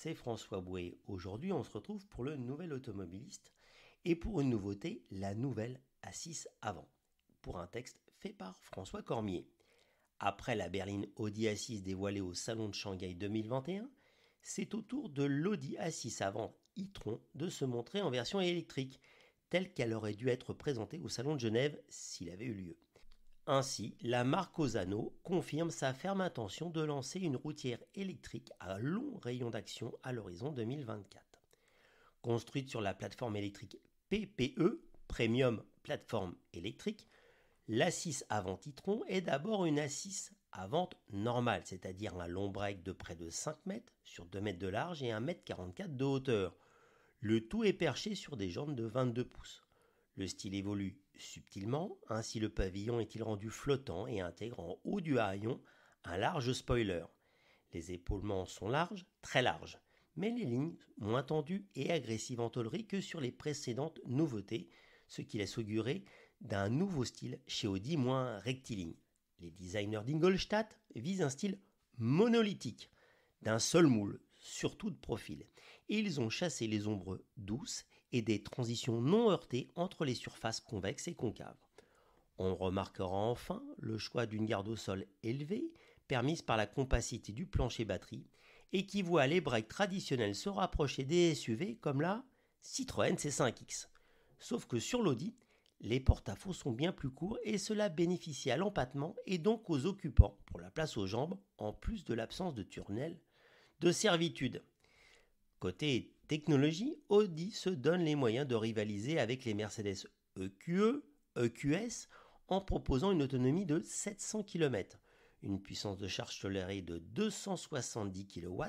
c'est François Bouet. Aujourd'hui, on se retrouve pour le Nouvel Automobiliste et pour une nouveauté, la nouvelle assise avant, pour un texte fait par François Cormier. Après la berline Audi A6 dévoilée au Salon de Shanghai 2021, c'est au tour de l'Audi A6 avant e-tron de se montrer en version électrique, telle qu'elle aurait dû être présentée au Salon de Genève s'il avait eu lieu. Ainsi, la marque Osano confirme sa ferme intention de lancer une routière électrique à long rayon d'action à l'horizon 2024. Construite sur la plateforme électrique PPE, Premium Plateforme Électrique, l'A6 avant e-tron est d'abord une A6 avant normale, c'est-à-dire un long break de près de 5 mètres sur 2 mètres de large et 1,44 m de hauteur. Le tout est perché sur des jantes de 22 pouces. Le style évolue subtilement, ainsi le pavillon est-il rendu flottant et intègre en haut du haillon un large spoiler. Les épaulements sont larges, très larges, mais les lignes moins tendues et agressives en tôlerie que sur les précédentes nouveautés, ce qui laisse augurer d'un nouveau style chez Audi moins rectiligne. Les designers d'Ingolstadt visent un style monolithique, d'un seul moule, surtout de profil, et ils ont chassé les ombres douces et des transitions non heurtées entre les surfaces convexes et concaves. On remarquera enfin le choix d'une garde au sol élevée, permise par la compacité du plancher batterie, et qui voit les breaks traditionnels se rapprocher des SUV comme la Citroën C5X. Sauf que sur l'Audi, les porte-à-faux sont bien plus courts et cela bénéficie à l'empattement et donc aux occupants pour la place aux jambes, en plus de l'absence de tunnel de servitude. Côté technologie, Audi se donne les moyens de rivaliser avec les Mercedes EQE, EQS en proposant une autonomie de 700 km, une puissance de charge tolérée de 270 kW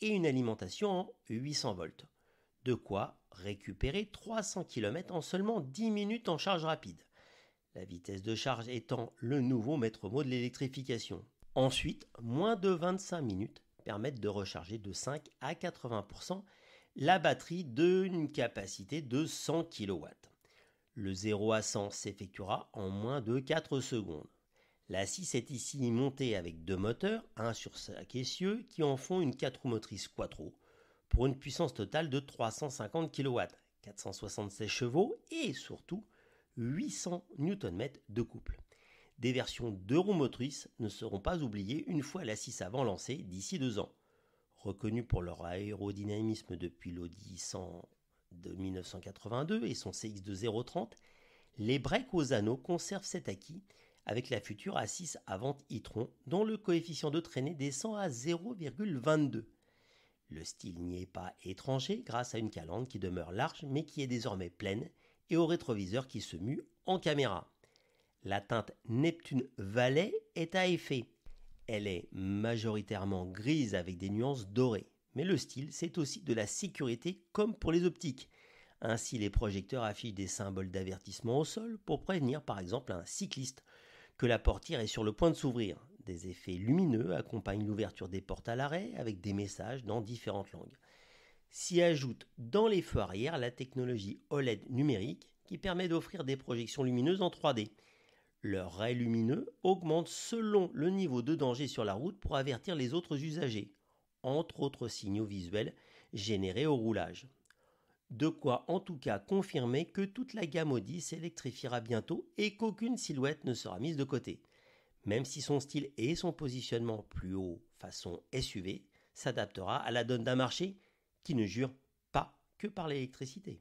et une alimentation en 800 volts. De quoi récupérer 300 km en seulement 10 minutes en charge rapide. La vitesse de charge étant le nouveau maître mot de l'électrification. Ensuite, moins de 25 minutes permettent de recharger de 5 à 80% la batterie d'une capacité de 100 kW. Le 0 à 100 s'effectuera en moins de 4 secondes. La 6 est ici montée avec deux moteurs, un sur chaque essieu, qui en font une 4 roues motrices quattro, pour une puissance totale de 350 kW, 476 chevaux et surtout 800 Nm de couple. Des versions 2 roues motrices ne seront pas oubliées une fois la 6 avant lancée d'ici 2 ans. Reconnus pour leur aérodynamisme depuis l'Audi 100 de 1982 et son CX-2 030, les breaks Osano conservent cet acquis avec la future A6 avant e-tron dont le coefficient de traînée descend à 0,22. Le style n'y est pas étranger grâce à une calandre qui demeure large mais qui est désormais pleine et au rétroviseur qui se mue en caméra. La teinte Neptune Valley est à effet. Elle est majoritairement grise avec des nuances dorées. Mais le style, c'est aussi de la sécurité comme pour les optiques. Ainsi, les projecteurs affichent des symboles d'avertissement au sol pour prévenir par exemple un cycliste que la portière est sur le point de s'ouvrir. Des effets lumineux accompagnent l'ouverture des portes à l'arrêt avec des messages dans différentes langues. S'y ajoute dans les feux arrière la technologie OLED numérique qui permet d'offrir des projections lumineuses en 3D. Leur ray lumineux augmente selon le niveau de danger sur la route pour avertir les autres usagers, entre autres signaux visuels générés au roulage. De quoi en tout cas confirmer que toute la gamme Audi s'électrifiera bientôt et qu'aucune silhouette ne sera mise de côté. Même si son style et son positionnement plus haut façon SUV s'adaptera à la donne d'un marché qui ne jure pas que par l'électricité.